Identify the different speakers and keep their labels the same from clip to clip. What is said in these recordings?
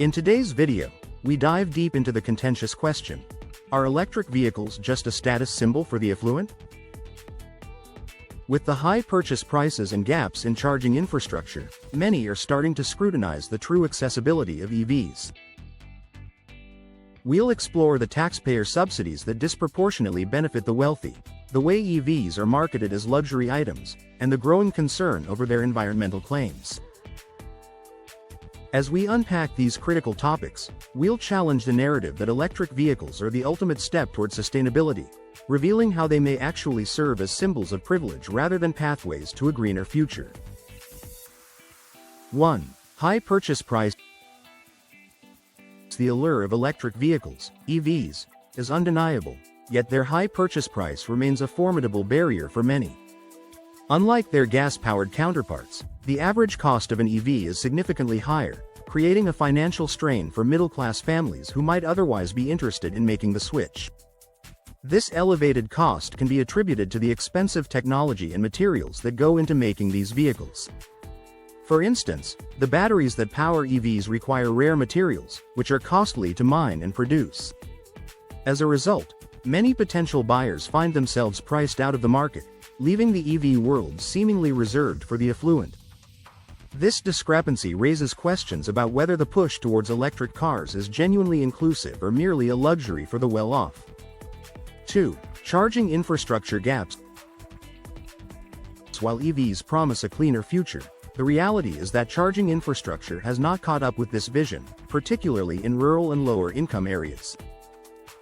Speaker 1: In today's video, we dive deep into the contentious question: are electric vehicles just a status symbol for the affluent? With the high purchase prices and gaps in charging infrastructure, many are starting to scrutinize the true accessibility of EVs. We'll explore the taxpayer subsidies that disproportionately benefit the wealthy, the way EVs are marketed as luxury items, and the growing concern over their environmental claims. As we unpack these critical topics, we'll challenge the narrative that electric vehicles are the ultimate step toward sustainability, revealing how they may actually serve as symbols of privilege rather than pathways to a greener future. 1. High purchase price. The allure of electric vehicles, EVs, is undeniable, yet their high purchase price remains a formidable barrier for many. Unlike their gas-powered counterparts, the average cost of an EV is significantly higher, creating a financial strain for middle-class families who might otherwise be interested in making the switch. This elevated cost can be attributed to the expensive technology and materials that go into making these vehicles. For instance, the batteries that power EVs require rare materials, which are costly to mine and produce. As a result, many potential buyers find themselves priced out of the market, leaving the EV world seemingly reserved for the affluent. This discrepancy raises questions about whether the push towards electric cars is genuinely inclusive or merely a luxury for the well-off. 2. Charging infrastructure gaps. While EVs promise a cleaner future, the reality is that charging infrastructure has not caught up with this vision, particularly in rural and lower-income areas.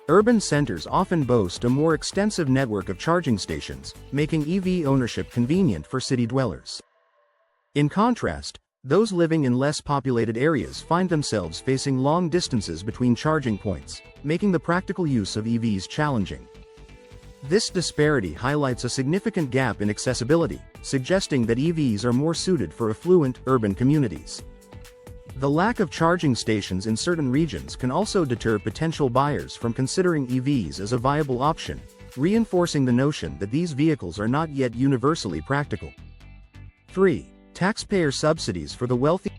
Speaker 1: Urban centers often boast a more extensive network of charging stations, making EV ownership convenient for city dwellers. In contrast, those living in less populated areas find themselves facing long distances between charging points, making the practical use of EVs challenging. This disparity highlights a significant gap in accessibility, suggesting that EVs are more suited for affluent, urban communities. The lack of charging stations in certain regions can also deter potential buyers from considering EVs as a viable option, reinforcing the notion that these vehicles are not yet universally practical. 3. Taxpayer subsidies for the wealthy.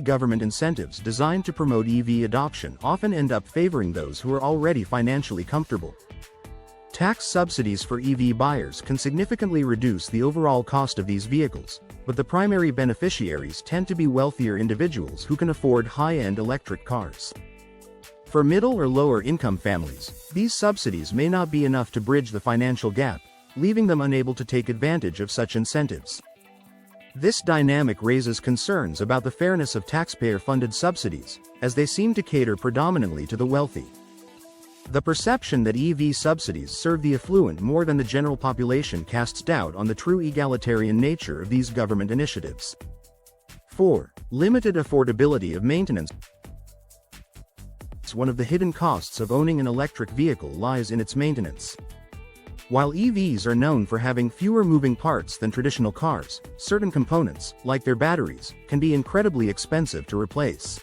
Speaker 1: Government incentives designed to promote EV adoption often end up favoring those who are already financially comfortable. Tax subsidies for EV buyers can significantly reduce the overall cost of these vehicles, but the primary beneficiaries tend to be wealthier individuals who can afford high-end electric cars. For middle or lower-income families, these subsidies may not be enough to bridge the financial gap, leaving them unable to take advantage of such incentives. This dynamic raises concerns about the fairness of taxpayer-funded subsidies, as they seem to cater predominantly to the wealthy. The perception that EV subsidies serve the affluent more than the general population casts doubt on the true egalitarian nature of these government initiatives. 4. Limited affordability of maintenance. One of the hidden costs of owning an electric vehicle lies in its maintenance. While EVs are known for having fewer moving parts than traditional cars, certain components, like their batteries, can be incredibly expensive to replace.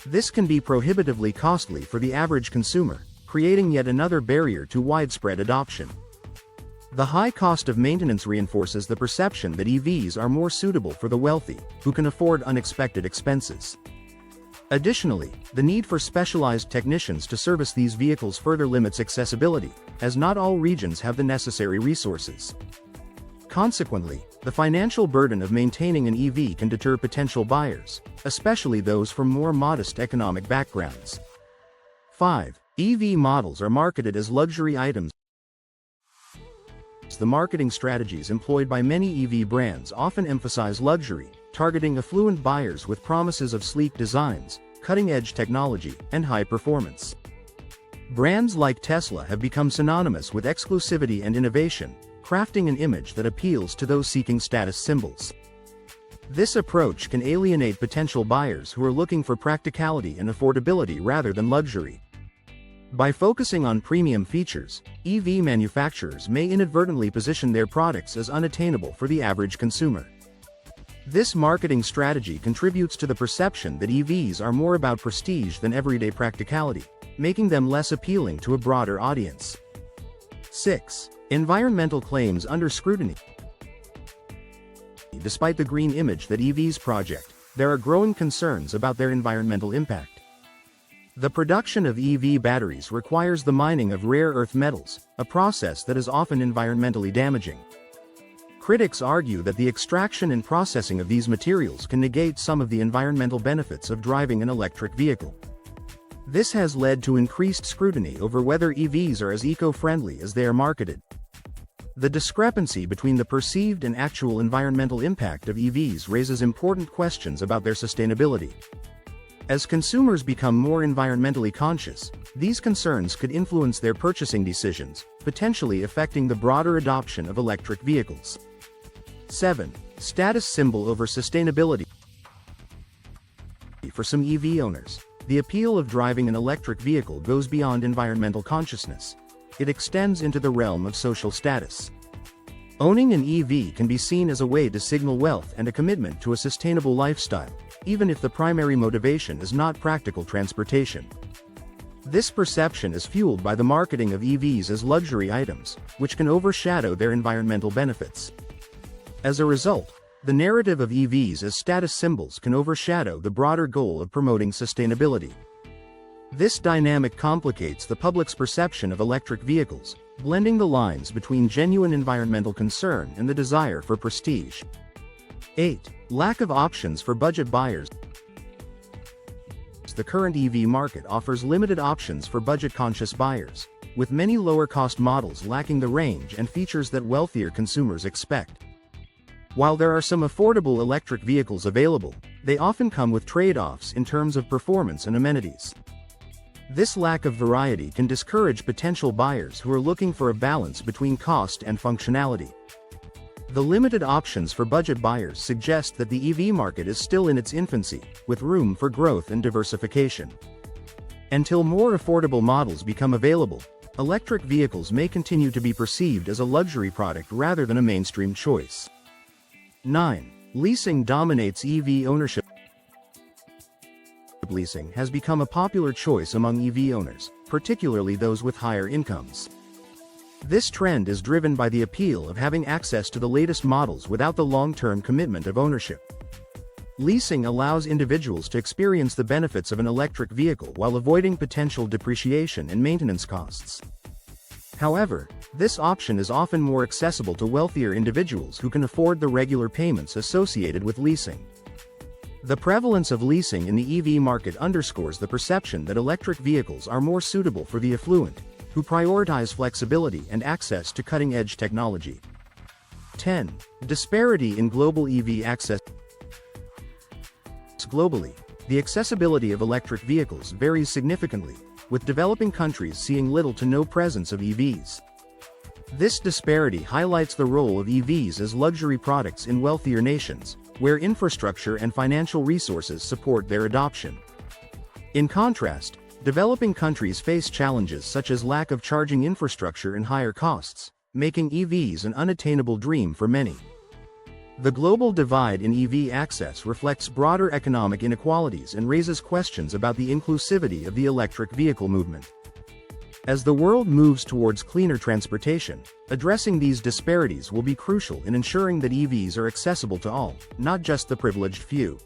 Speaker 1: This can be prohibitively costly for the average consumer, creating yet another barrier to widespread adoption. The high cost of maintenance reinforces the perception that EVs are more suitable for the wealthy, who can afford unexpected expenses. Additionally, the need for specialized technicians to service these vehicles further limits accessibility, as not all regions have the necessary resources. Consequently, the financial burden of maintaining an EV can deter potential buyers, especially those from more modest economic backgrounds. 5. EV models are marketed as luxury items. The marketing strategies employed by many EV brands often emphasize luxury, targeting affluent buyers with promises of sleek designs, cutting-edge technology, and high performance. Brands like Tesla have become synonymous with exclusivity and innovation, crafting an image that appeals to those seeking status symbols. This approach can alienate potential buyers who are looking for practicality and affordability rather than luxury. By focusing on premium features, EV manufacturers may inadvertently position their products as unattainable for the average consumer. This marketing strategy contributes to the perception that EVs are more about prestige than everyday practicality, making them less appealing to a broader audience. 6. Environmental claims under scrutiny. Despite the green image that EVs project, there are growing concerns about their environmental impact. The production of EV batteries requires the mining of rare earth metals, a process that is often environmentally damaging. Critics argue that the extraction and processing of these materials can negate some of the environmental benefits of driving an electric vehicle. This has led to increased scrutiny over whether EVs are as eco-friendly as they are marketed. The discrepancy between the perceived and actual environmental impact of EVs raises important questions about their sustainability. As consumers become more environmentally conscious, these concerns could influence their purchasing decisions, potentially affecting the broader adoption of electric vehicles. 7. Status symbol over sustainability. For some EV owners, the appeal of driving an electric vehicle goes beyond environmental consciousness. It extends into the realm of social status. Owning an EV can be seen as a way to signal wealth and a commitment to a sustainable lifestyle, even if the primary motivation is not practical transportation. This perception is fueled by the marketing of EVs as luxury items, which can overshadow their environmental benefits. As a result, the narrative of EVs as status symbols can overshadow the broader goal of promoting sustainability. This dynamic complicates the public's perception of electric vehicles, blending the lines between genuine environmental concern and the desire for prestige. 8. Lack of options for budget buyers. The current EV market offers limited options for budget-conscious buyers, with many lower-cost models lacking the range and features that wealthier consumers expect. While there are some affordable electric vehicles available, they often come with trade-offs in terms of performance and amenities. This lack of variety can discourage potential buyers who are looking for a balance between cost and functionality. The limited options for budget buyers suggest that the EV market is still in its infancy, with room for growth and diversification. Until more affordable models become available, electric vehicles may continue to be perceived as a luxury product rather than a mainstream choice. 9. Leasing dominates EV ownership. Leasing has become a popular choice among EV owners, particularly those with higher incomes. This trend is driven by the appeal of having access to the latest models without the long-term commitment of ownership. Leasing allows individuals to experience the benefits of an electric vehicle while avoiding potential depreciation and maintenance costs. However, this option is often more accessible to wealthier individuals who can afford the regular payments associated with leasing. The prevalence of leasing in the EV market underscores the perception that electric vehicles are more suitable for the affluent, who prioritize flexibility and access to cutting-edge technology. 10. Disparity in global EV access. Globally, the accessibility of electric vehicles varies significantly, with developing countries seeing little to no presence of EVs. This disparity highlights the role of EVs as luxury products in wealthier nations, where infrastructure and financial resources support their adoption. In contrast, developing countries face challenges such as lack of charging infrastructure and higher costs, making EVs an unattainable dream for many. The global divide in EV access reflects broader economic inequalities and raises questions about the inclusivity of the electric vehicle movement. As the world moves towards cleaner transportation, addressing these disparities will be crucial in ensuring that EVs are accessible to all, not just the privileged few.